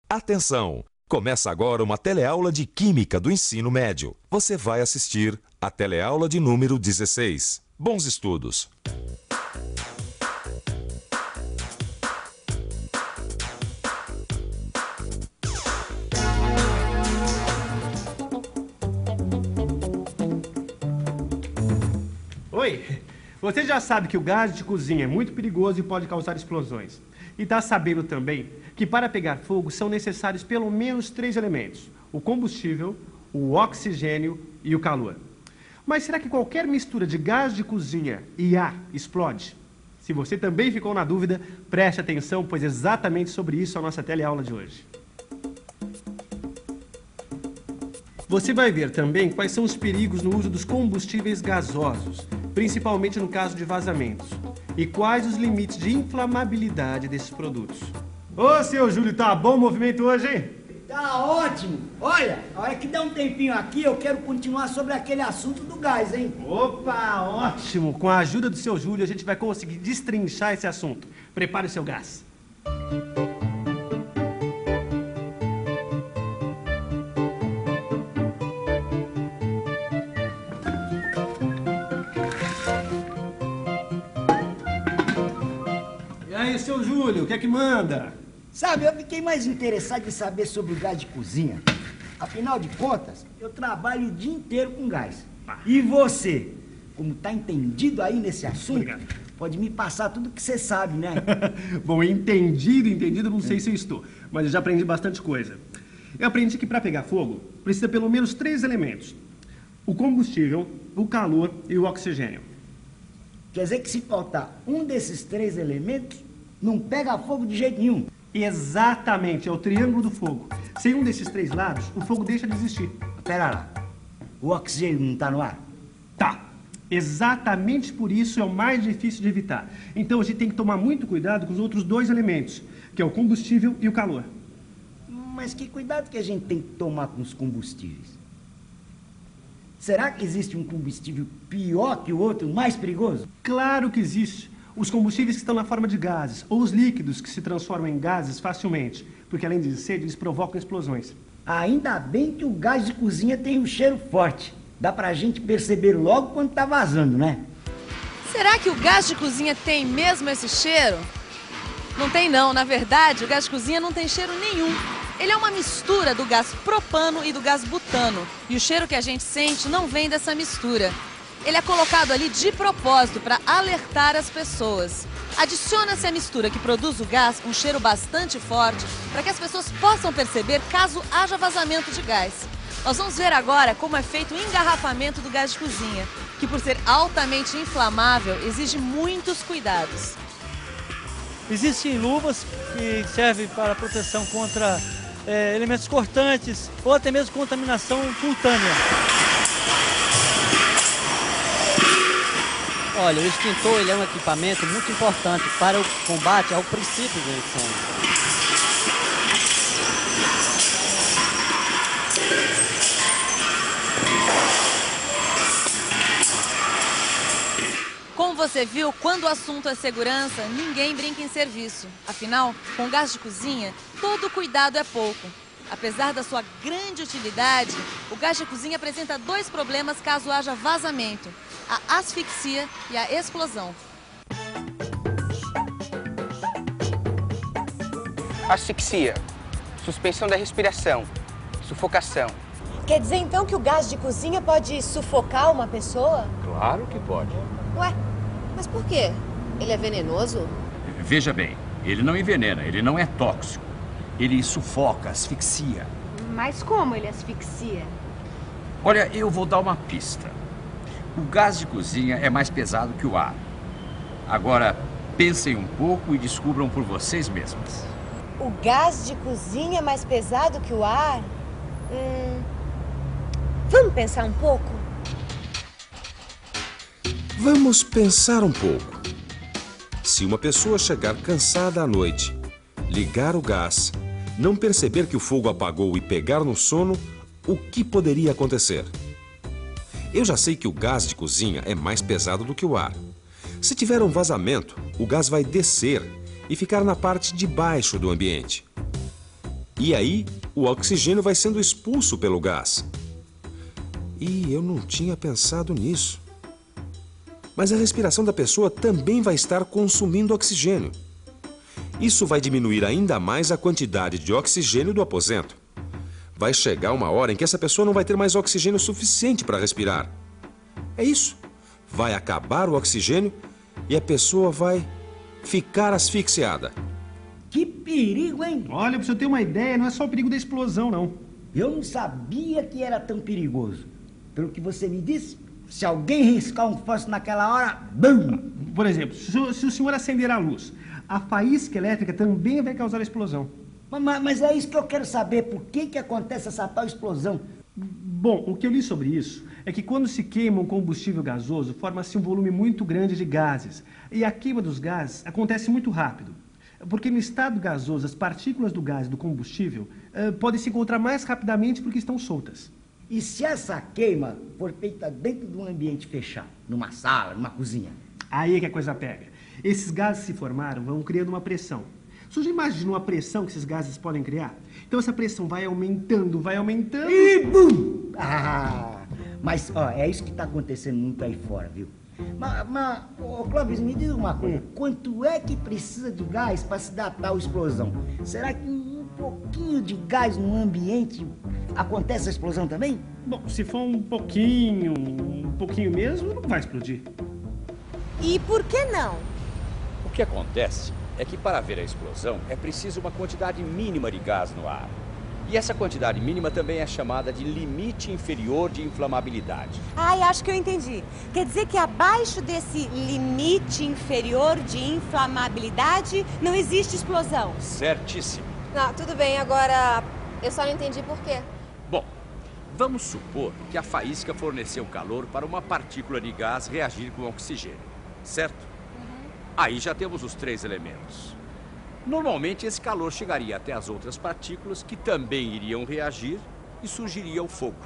Atenção! Começa agora uma teleaula de Química do Ensino Médio. Você vai assistir a teleaula de número 16. Bons estudos! Oi! Você já sabe que o gás de cozinha é muito perigoso e pode causar explosões. E está sabendo também que para pegar fogo são necessários pelo menos 3 elementos: o combustível, o oxigênio e o calor. Mas será que qualquer mistura de gás de cozinha e ar explode? Se você também ficou na dúvida, preste atenção, pois é exatamente sobre isso a nossa teleaula de hoje. Você vai ver também quais são os perigos no uso dos combustíveis gasosos, principalmente no caso de vazamentos, e quais os limites de inflamabilidade desses produtos. Ô, seu Júlio, tá bom o movimento hoje, hein? Tá ótimo! Olha, a hora que der um tempinho aqui, eu quero continuar sobre aquele assunto do gás, hein? Opa, ótimo! Com a ajuda do seu Júlio, a gente vai conseguir destrinchar esse assunto. Prepare o seu gás. E aí, seu Júlio, o que é que manda? Sabe, eu fiquei mais interessado em saber sobre o gás de cozinha. Afinal de contas, eu trabalho o dia inteiro com gás. E você, como tá entendido aí nesse assunto, Obrigado. pode me passar tudo que você sabe, né? Bom, entendido, não sei se eu estou, mas eu já aprendi bastante coisa. Eu aprendi que para pegar fogo, precisa pelo menos 3 elementos: o combustível, o calor e o oxigênio. Quer dizer que se faltar um desses 3 elementos, não pega fogo de jeito nenhum. Exatamente, é o triângulo do fogo. Sem um desses 3 lados, o fogo deixa de existir. Pera lá, o oxigênio não tá no ar? Tá, exatamente por isso é o mais difícil de evitar. Então a gente tem que tomar muito cuidado com os outros 2 elementos, que é o combustível e o calor. Mas que cuidado que a gente tem que tomar com os combustíveis? Será que existe um combustível pior que o outro, mais perigoso? Claro que existe. Os combustíveis que estão na forma de gases, ou os líquidos que se transformam em gases facilmente, porque além de ser, eles provocam explosões. Ainda bem que o gás de cozinha tem um cheiro forte. Dá pra gente perceber logo quando tá vazando, né? Será que o gás de cozinha tem mesmo esse cheiro? Não tem não, na verdade o gás de cozinha não tem cheiro nenhum. Ele é uma mistura do gás propano e do gás butano. E o cheiro que a gente sente não vem dessa mistura. Ele é colocado ali de propósito para alertar as pessoas. Adiciona-se à mistura que produz o gás um cheiro bastante forte para que as pessoas possam perceber caso haja vazamento de gás. Nós vamos ver agora como é feito o engarrafamento do gás de cozinha, que por ser altamente inflamável exige muitos cuidados. Existem luvas que servem para proteção contra elementos cortantes ou até mesmo contaminação cutânea. Olha, o extintor ele é um equipamento muito importante para o combate ao princípio do incêndio. Como você viu, quando o assunto é segurança, ninguém brinca em serviço. Afinal, com gás de cozinha, todo cuidado é pouco. Apesar da sua grande utilidade, o gás de cozinha apresenta 2 problemas caso haja vazamento: a asfixia e a explosão. Asfixia, suspensão da respiração, sufocação. Quer dizer então que o gás de cozinha pode sufocar uma pessoa? Claro que pode. Ué, mas por quê? Ele é venenoso? Veja bem, ele não envenena, ele não é tóxico. Ele sufoca, asfixia. Mas como ele asfixia? Olha, eu vou dar uma pista. O gás de cozinha é mais pesado que o ar. Agora, pensem um pouco e descubram por vocês mesmas. O gás de cozinha é mais pesado que o ar? Vamos pensar um pouco? Vamos pensar um pouco. Se uma pessoa chegar cansada à noite, ligar o gás, não perceber que o fogo apagou e pegar no sono, o que poderia acontecer? Eu já sei que o gás de cozinha é mais pesado do que o ar. Se tiver um vazamento, o gás vai descer e ficar na parte de baixo do ambiente. E aí, o oxigênio vai sendo expulso pelo gás. E eu não tinha pensado nisso. Mas a respiração da pessoa também vai estar consumindo oxigênio. Isso vai diminuir ainda mais a quantidade de oxigênio do aposento. Vai chegar uma hora em que essa pessoa não vai ter mais oxigênio suficiente para respirar. É isso. Vai acabar o oxigênio e a pessoa vai ficar asfixiada. Que perigo, hein? Olha, pra você ter uma ideia, não é só o perigo da explosão, não. Eu não sabia que era tão perigoso. Pelo que você me disse, se alguém riscar um fósforo naquela hora, BUM! Por exemplo, se o senhor acender a luz, a faísca elétrica também vai causar a explosão. Mas é isso que eu quero saber. Por que acontece essa tal explosão? Bom, o que eu li sobre isso é que quando se queima um combustível gasoso, forma-se um volume muito grande de gases. E a queima dos gases acontece muito rápido. Porque no estado gasoso, as partículas do gás e do combustível podem se encontrar mais rapidamente porque estão soltas. E se essa queima for feita dentro de um ambiente fechado, numa sala, numa cozinha? Aí é que a coisa pega. Esses gases se formaram, vão criando uma pressão. Você já imaginou a pressão que esses gases podem criar? Então essa pressão vai aumentando e BUM! Mas, ó, é isso que está acontecendo muito aí fora, viu? Mas, Clóvis, me diz uma coisa. Quanto é que precisa de gás para se dar tal explosão? Será que um pouquinho de gás no ambiente acontece a explosão também? Bom, se for um pouquinho mesmo, não vai explodir. E por que não? O que acontece é que para haver a explosão é preciso uma quantidade mínima de gás no ar. E essa quantidade mínima também é chamada de limite inferior de inflamabilidade. Ai, acho que eu entendi. Quer dizer que abaixo desse limite inferior de inflamabilidade não existe explosão? Certíssimo. Não, tudo bem, agora eu só não entendi por quê. Bom, vamos supor que a faísca forneceu calor para uma partícula de gás reagir com oxigênio, certo? Aí já temos os 3 elementos. Normalmente esse calor chegaria até as outras partículas que também iriam reagir e surgiria o fogo.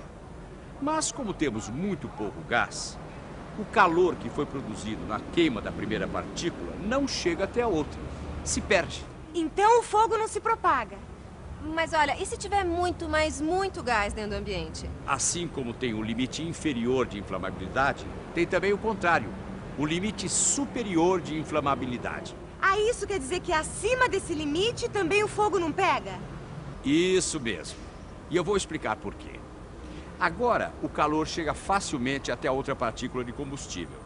Mas como temos muito pouco gás, o calor que foi produzido na queima da primeira partícula não chega até a outra, se perde. Então o fogo não se propaga. Mas olha, e se tiver muito, mas muito gás dentro do ambiente? Assim como tem o limite inferior de inflamabilidade, tem também o contrário, o limite superior de inflamabilidade. Ah, isso quer dizer que acima desse limite também o fogo não pega? Isso mesmo. E eu vou explicar por quê. Agora, o calor chega facilmente até a outra partícula de combustível.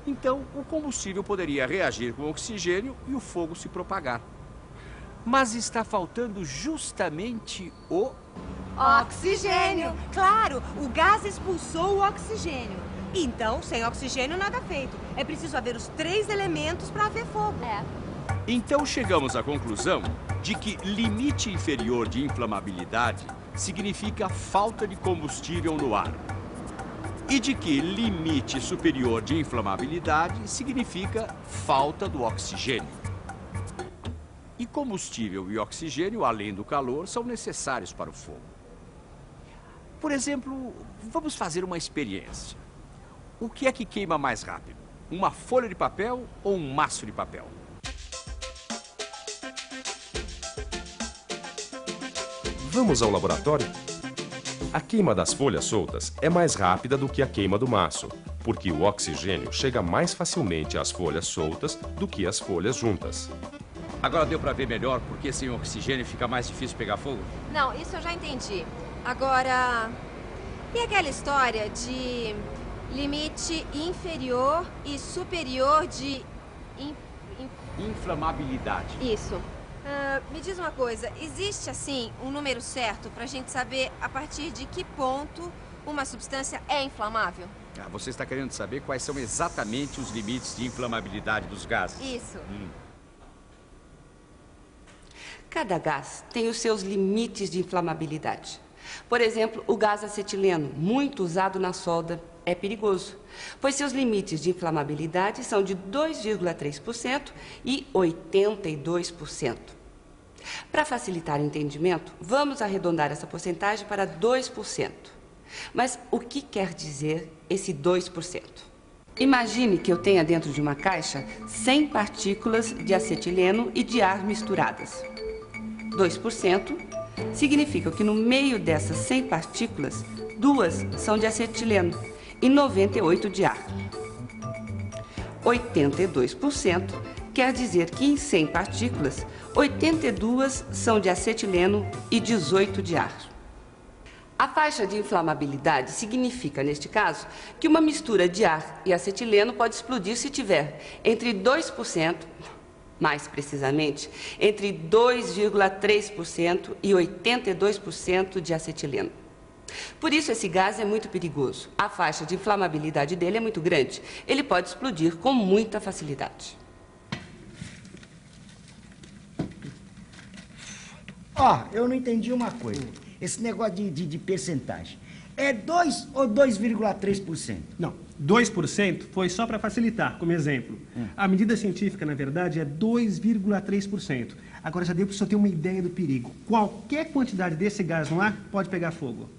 Então, o combustível poderia reagir com o oxigênio e o fogo se propagar. Mas está faltando justamente o... oxigênio! Claro, o gás expulsou o oxigênio. Então, sem oxigênio, nada feito. É preciso haver os 3 elementos para haver fogo. Então, chegamos à conclusão de que limite inferior de inflamabilidade significa falta de combustível no ar. E de que limite superior de inflamabilidade significa falta do oxigênio. E combustível e oxigênio, além do calor, são necessários para o fogo. Por exemplo, vamos fazer uma experiência. O que é que queima mais rápido? Uma folha de papel ou um maço de papel? Vamos ao laboratório? A queima das folhas soltas é mais rápida do que a queima do maço, porque o oxigênio chega mais facilmente às folhas soltas do que às folhas juntas. Agora deu para ver melhor porque sem oxigênio fica mais difícil pegar fogo? Não, isso eu já entendi. Agora, e aquela história de limite inferior e superior de... inflamabilidade. Isso. Me diz uma coisa, existe, assim, um número certo pra gente saber a partir de que ponto uma substância é inflamável? Você está querendo saber quais são exatamente os limites de inflamabilidade dos gases? Isso. Cada gás tem os seus limites de inflamabilidade. Por exemplo, o gás acetileno, muito usado na solda, é perigoso, pois seus limites de inflamabilidade são de 2,3% e 82%. Para facilitar o entendimento, vamos arredondar essa porcentagem para 2%. Mas o que quer dizer esse 2%? Imagine que eu tenha dentro de uma caixa 100 partículas de acetileno e de ar misturadas. 2% Significa que no meio dessas 100 partículas, 2 são de acetileno e 98 de ar. 82% quer dizer que em 100 partículas, 82 são de acetileno e 18 de ar. A faixa de inflamabilidade significa, neste caso, que uma mistura de ar e acetileno pode explodir se tiver entre 2%, mais precisamente, entre 2,3% e 82% de acetileno. Por isso, esse gás é muito perigoso. A faixa de inflamabilidade dele é muito grande. Ele pode explodir com muita facilidade. Ó, eu não entendi uma coisa. Esse negócio de percentagem. É 2 ou 2,3%? Não, 2% foi só para facilitar, como exemplo. A medida científica, na verdade, é 2,3%. Agora já deu para o senhor ter uma ideia do perigo. Qualquer quantidade desse gás no ar pode pegar fogo.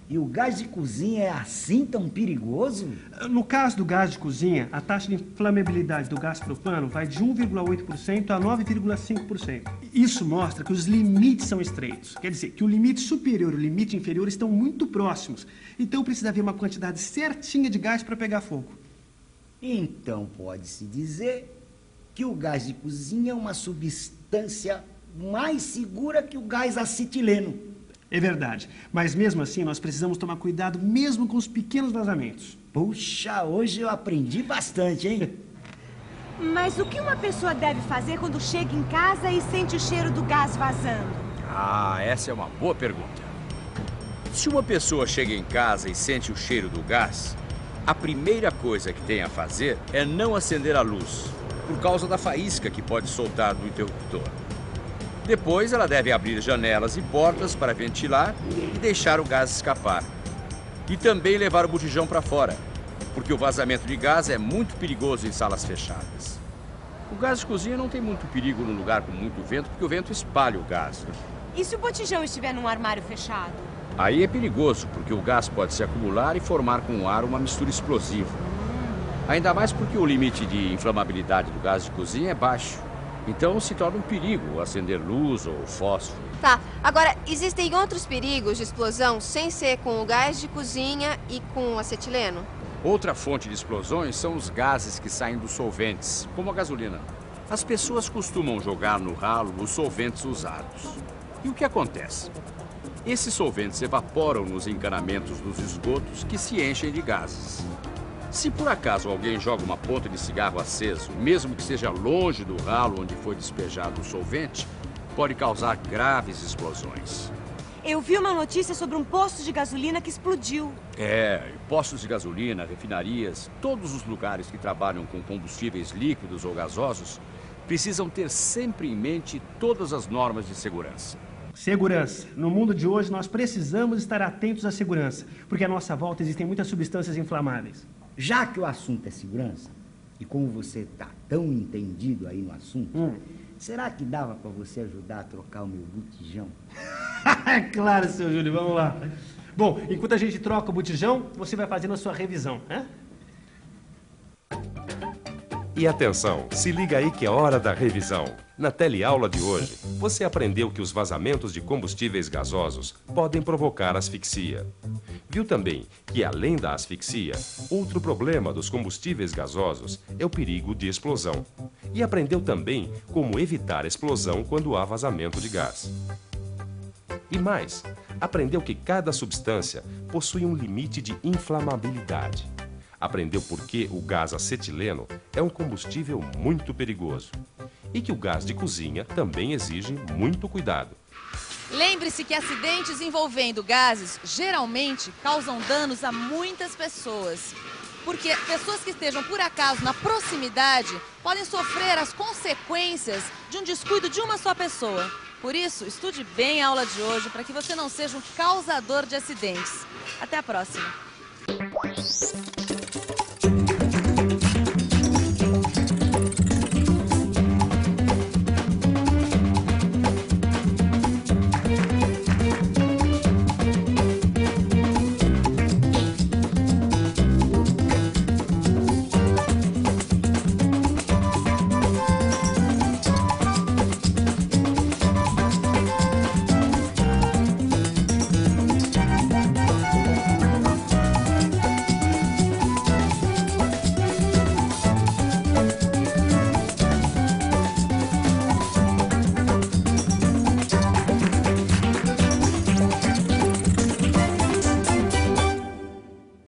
E o gás de cozinha é assim tão perigoso? No caso do gás de cozinha, a taxa de inflamabilidade do gás propano vai de 1,8% a 9,5%. Isso mostra que os limites são estreitos. Quer dizer, que o limite superior e o limite inferior estão muito próximos. Então precisa haver uma quantidade certinha de gás para pegar fogo. Então pode-se dizer que o gás de cozinha é uma substância mais segura que o gás acetileno. É verdade, mas mesmo assim nós precisamos tomar cuidado mesmo com os pequenos vazamentos. Puxa, hoje eu aprendi bastante, hein? Mas o que uma pessoa deve fazer quando chega em casa e sente o cheiro do gás vazando? Ah, essa é uma boa pergunta. Se uma pessoa chega em casa e sente o cheiro do gás, a primeira coisa que tem a fazer é não acender a luz, por causa da faísca que pode soltar do interruptor. Depois, ela deve abrir janelas e portas para ventilar e deixar o gás escapar. E também levar o botijão para fora, porque o vazamento de gás é muito perigoso em salas fechadas. O gás de cozinha não tem muito perigo num lugar com muito vento, porque o vento espalha o gás. E se o botijão estiver num armário fechado? Aí é perigoso, porque o gás pode se acumular e formar com o ar uma mistura explosiva. Ainda mais porque o limite de inflamabilidade do gás de cozinha é baixo. Então se torna um perigo acender luz ou fósforo. Tá, agora, existem outros perigos de explosão sem ser com o gás de cozinha e com o acetileno? Outra fonte de explosões são os gases que saem dos solventes, como a gasolina. As pessoas costumam jogar no ralo os solventes usados. E o que acontece? Esses solventes evaporam nos encanamentos dos esgotos que se enchem de gases. Se por acaso alguém joga uma ponta de cigarro aceso, mesmo que seja longe do ralo onde foi despejado o solvente, pode causar graves explosões. Eu vi uma notícia sobre um posto de gasolina que explodiu. Postos de gasolina, refinarias, todos os lugares que trabalham com combustíveis líquidos ou gasosos precisam ter sempre em mente todas as normas de segurança. Segurança. No mundo de hoje, nós precisamos estar atentos à segurança, porque à nossa volta existem muitas substâncias inflamáveis. Já que o assunto é segurança, e como você está tão entendido aí no assunto, será que dava para você ajudar a trocar o meu botijão? É claro, seu Júlio, vamos lá. Bom, enquanto a gente troca o botijão, você vai fazendo a sua revisão, né? E atenção, se liga aí que é hora da revisão. Na teleaula de hoje, você aprendeu que os vazamentos de combustíveis gasosos podem provocar asfixia. Viu também que, além da asfixia, outro problema dos combustíveis gasosos é o perigo de explosão. E aprendeu também como evitar explosão quando há vazamento de gás. E mais, aprendeu que cada substância possui um limite de inflamabilidade. Aprendeu por que o gás acetileno é um combustível muito perigoso. E que o gás de cozinha também exige muito cuidado. Lembre-se que acidentes envolvendo gases geralmente causam danos a muitas pessoas. Porque pessoas que estejam por acaso na proximidade podem sofrer as consequências de um descuido de uma só pessoa. Por isso, estude bem a aula de hoje para que você não seja um causador de acidentes. Até a próxima.